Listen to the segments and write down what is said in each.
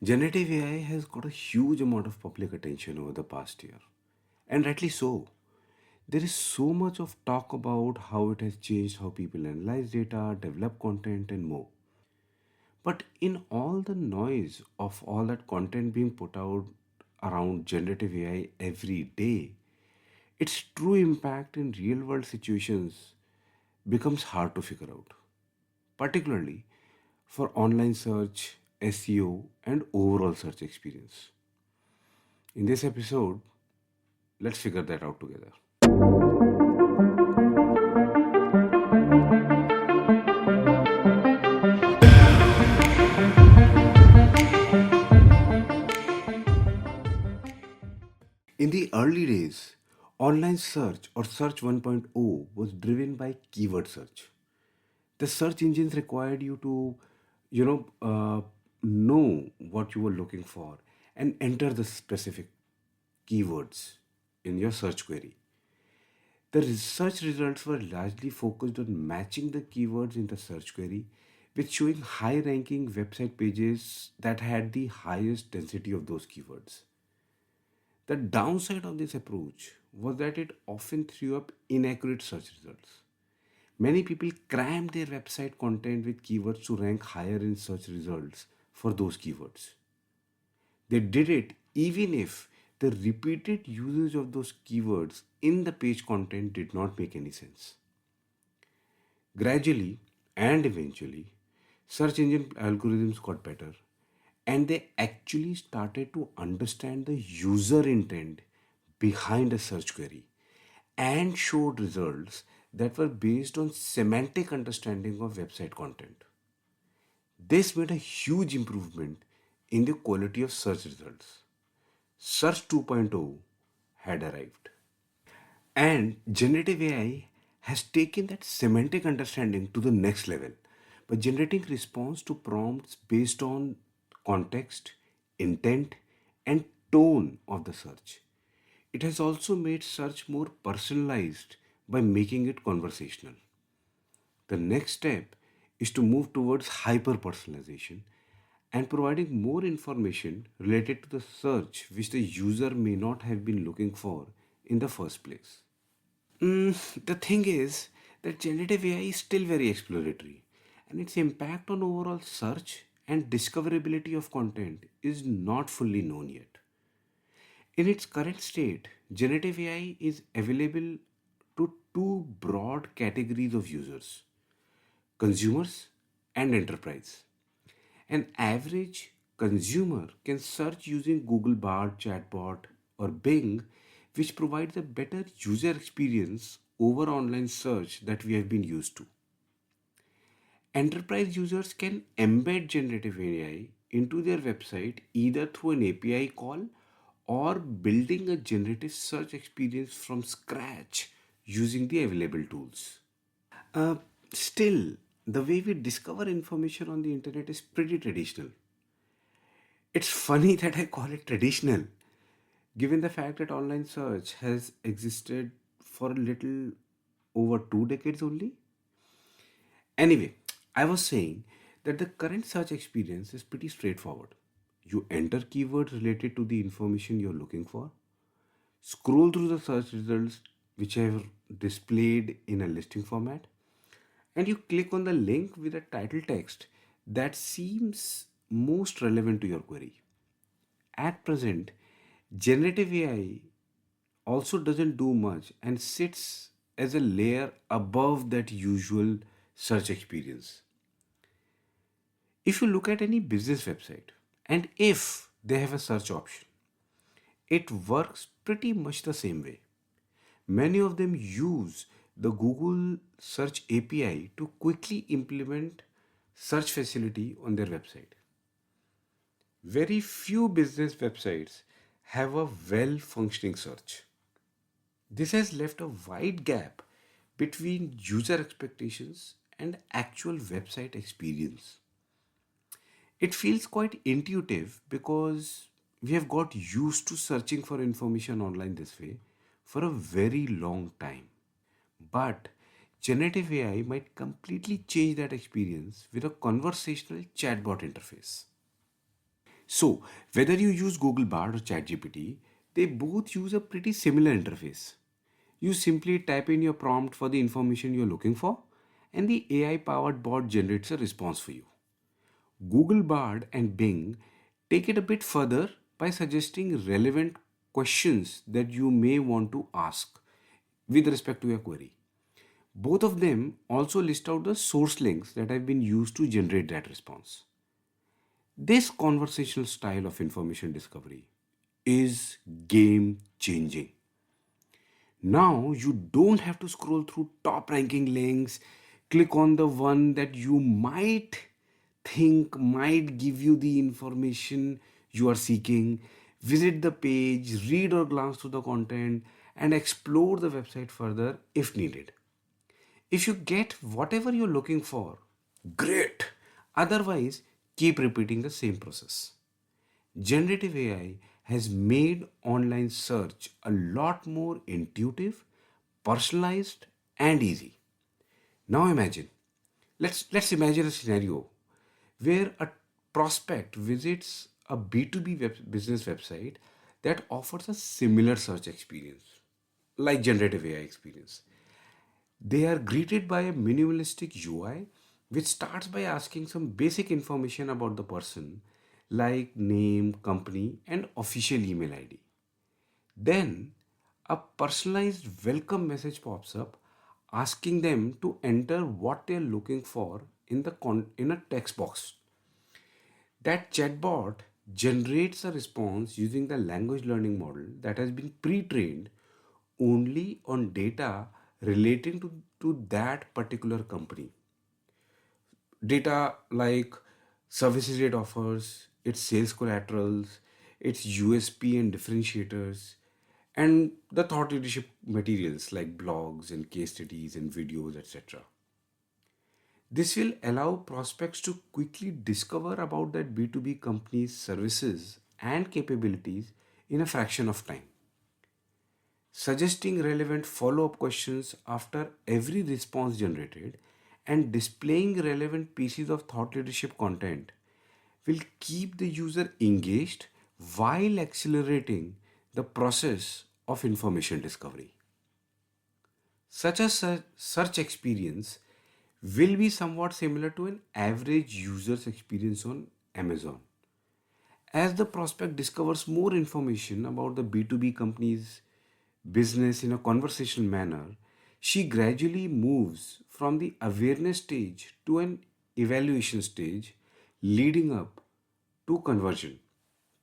Generative AI has got a huge amount of public attention over the past year, and rightly so. There is so much of talk about how it has changed how people analyze data, develop content, and more. But in all the noise of all that content being put out around generative AI every day, its true impact in real world situations becomes hard to figure out, particularly for online search, SEO, and overall search experience. In this episode, let's figure that out together. In the early days, online search or Search 1.0 was driven by keyword search. The search engines required you to, you know, uh, know what you were looking for and enter the specific keywords in your search query. The research results were largely focused on matching the keywords in the search query with showing high ranking website pages that had the highest density of those keywords. The downside of this approach was that it often threw up inaccurate search results. Many people crammed their website content with keywords to rank higher in search results for those keywords. They did it even if the repeated usage of those keywords in the page content did not make any sense. Gradually and eventually, search engine algorithms got better and they actually started to understand the user intent behind a search query and showed results that were based on semantic understanding of website content. This made a huge improvement in the quality of search results. Search 2.0 had arrived. And generative AI has taken that semantic understanding to the next level by generating response to prompts based on context, intent, and tone of the search. It has also made search more personalized by making it conversational. The next step is to move towards hyper personalization and providing more information related to the search which the user may not have been looking for in the first place. The thing is that generative AI is still very exploratory, and its impact on overall search and discoverability of content is not fully known yet. In its current state, generative AI is available to two broad categories of users: consumers and enterprise. An average consumer can search using Google Bard chatbot or Bing, which provides a better user experience over online search that we have been used to. Enterprise users can embed generative AI into their website either through an API call or building a generative search experience from scratch using the available tools. Uh, Still, the way we discover information on the internet is pretty traditional. It's funny that I call it traditional, given the fact that online search has existed for a little over 2 decades only. Anyway, I was saying that the current search experience is pretty straightforward. You enter keywords related to the information you're looking for, scroll through the search results which are displayed in a listing format, and you click on the link with a title text that seems most relevant to your query. At present, generative AI also doesn't do much and sits as a layer above that usual search experience. If you look at any business website and if they have a search option, it works pretty much the same way. Many of them use the Google Search API to quickly implement search facility on their website. Very few business websites have a well functioning search. This has left a wide gap between user expectations and actual website experience. It feels quite intuitive because we have got used to searching for information online this way for a very long time. But generative AI might completely change that experience with a conversational chatbot interface. So, whether you use Google Bard or ChatGPT, they both use a pretty similar interface. You simply type in your prompt for the information you're looking for, and the AI powered bot generates a response for you. Google Bard and Bing take it a bit further by suggesting relevant questions that you may want to ask with respect to your query. Both of them also list out the source links that have been used to generate that response. This conversational style of information discovery is game changing. Now you don't have to scroll through top ranking links, click on the one that you might think might give you the information you are seeking, visit the page, read or glance through the content, and explore the website further if needed. If you get whatever you're looking for, great. Otherwise, keep repeating the same process. Generative AI has made online search a lot more intuitive, personalized, and easy. Now imagine, let's imagine a scenario where a prospect visits a B2B business website that offers a similar search experience, like generative AI experience. They are greeted by a minimalistic UI which starts by asking some basic information about the person like name, company, and official email ID. Then a personalized welcome message pops up asking them to enter what they're looking for in in a text box. That chatbot generates a response using the language learning model that has been pre-trained only on data relating to that particular company. Data like services it offers, its sales collaterals, its USP and differentiators, and the thought leadership materials like blogs and case studies and videos, etc. This will allow prospects to quickly discover about that B2B company's services and capabilities in a fraction of time. Suggesting relevant follow up questions after every response generated, and displaying relevant pieces of thought leadership content will keep the user engaged while accelerating the process of information discovery. Such a search experience will be somewhat similar to an average user's experience on Amazon. As the prospect discovers more information about the B2B company's business in a conversational manner, she gradually moves from the awareness stage to an evaluation stage, leading up to conversion,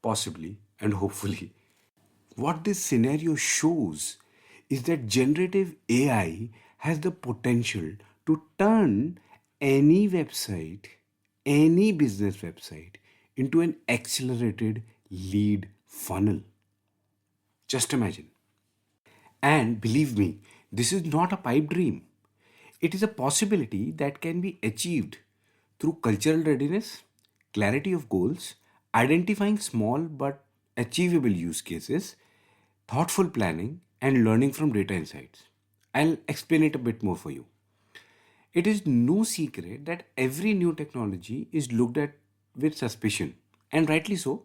possibly and hopefully. What this scenario shows is that generative AI has the potential to turn any website, any business website, into an accelerated lead funnel. Just imagine. And believe me, this is not a pipe dream. It is a possibility that can be achieved through cultural readiness, clarity of goals, identifying small but achievable use cases, thoughtful planning, and learning from data insights. I'll explain it a bit more for you. It is no secret that every new technology is looked at with suspicion, and rightly so.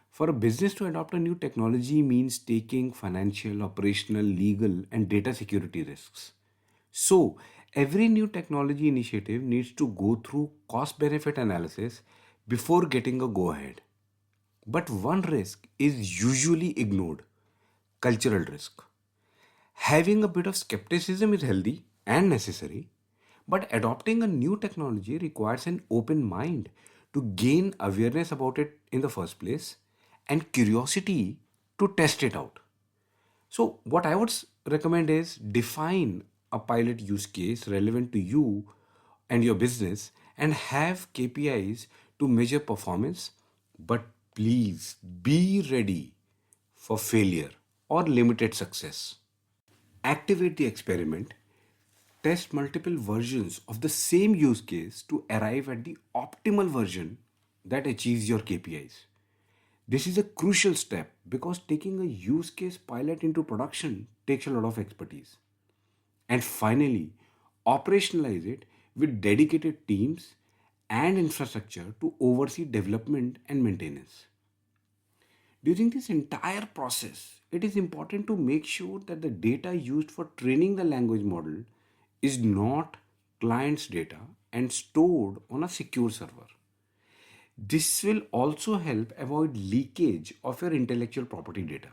For a business to adopt a new technology means taking financial, operational, legal, and data security risks. So, every new technology initiative needs to go through cost benefit analysis before getting a go ahead. But one risk is usually ignored: cultural risk. Having a bit of skepticism is healthy and necessary, but adopting a new technology requires an open mind to gain awareness about it in the first place and curiosity to test it out. So, what I would recommend is define a pilot use case relevant to you and your business and have KPIs to measure performance. But please be ready for failure or limited success. Activate the experiment, test multiple versions of the same use case to arrive at the optimal version that achieves your KPIs. This is a crucial step because taking a use case pilot into production takes a lot of expertise. And finally, operationalize it with dedicated teams and infrastructure to oversee development and maintenance. During this entire process, it is important to make sure that the data used for training the language model is not client's data and stored on a secure server. This will also help avoid leakage of your intellectual property data.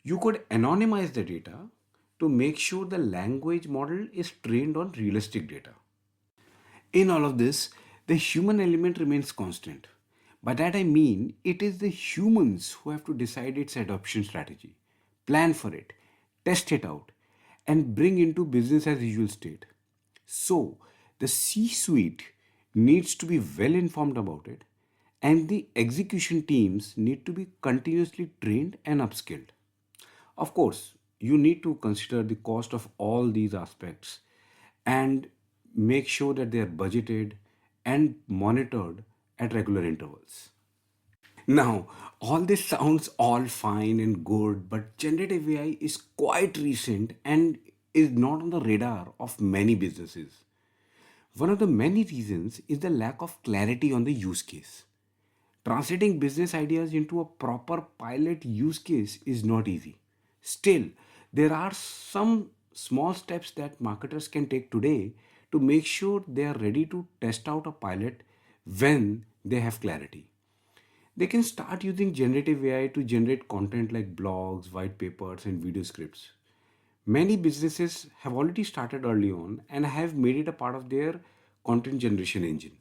You could anonymize the data to make sure the language model is trained on realistic data. In all of this, the human element remains constant. By that I mean it is the humans who have to decide its adoption strategy, plan for it, test it out, and bring into business as usual state. So, the C suite needs to be well informed about it, and the execution teams need to be continuously trained and upskilled. Of course, you need to consider the cost of all these aspects and make sure that they are budgeted and monitored at regular intervals. Now, all this sounds all fine and good, but generative AI is quite recent and is not on the radar of many businesses. One of the many reasons is the lack of clarity on the use case. Translating business ideas into a proper pilot use case is not easy. Still, there are some small steps that marketers can take today to make sure they are ready to test out a pilot when they have clarity. They can start using generative AI to generate content like blogs, white papers, and video scripts. Many businesses have already started early on and have made it a part of their content generation engine.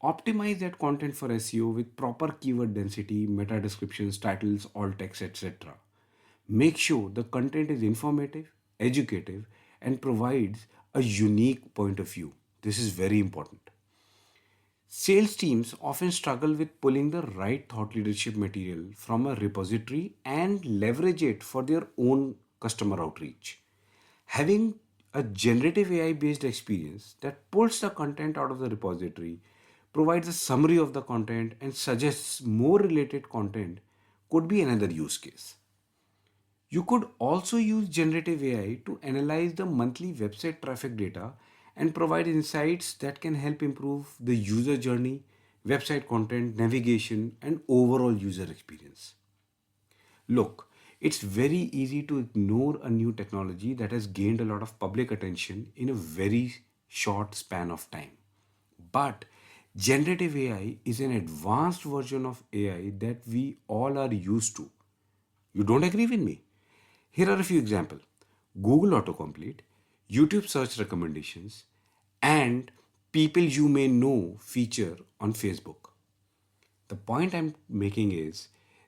Optimize that content for SEO with proper keyword density, meta descriptions, titles, alt text, etc. Make sure the content is informative, educative, and provides a unique point of view. This is very important. Sales teams often struggle with pulling the right thought leadership material from a repository and leverage it for their own customer outreach. Having a generative AI based experience that pulls the content out of the repository, provides a summary of the content, and suggests more related content could be another use case. You could also use generative AI to analyze the monthly website traffic data and provide insights that can help improve the user journey, website content, navigation, and overall user experience. Look, it's very easy to ignore a new technology that has gained a lot of public attention in a very short span of time. But generative AI is an advanced version of AI that we all are used to. You don't agree with me? Here are a few examples: Google autocomplete, YouTube search recommendations, and people you may know feature on Facebook. The point I'm making is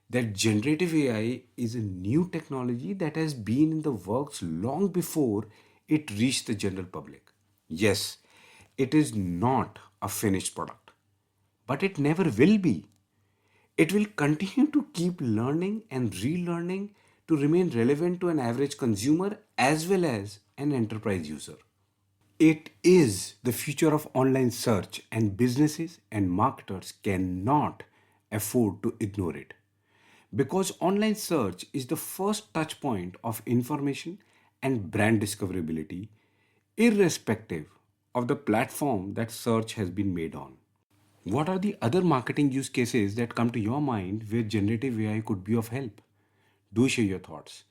that generative AI is a new technology that has been in the works long before it reached the general public. Yes, it is not a finished product, but it never will be. It will continue to keep learning and relearning to remain relevant to an average consumer as well as an enterprise user. It is the future of online search, and businesses and marketers cannot afford to ignore it. Because online search is the first touch point of information and brand discoverability, irrespective of the platform that search has been made on. What are the other marketing use cases that come to your mind where generative AI could be of help? Do share your thoughts.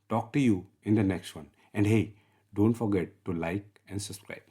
Talk to you in the next one. And hey, don't forget to like and subscribe.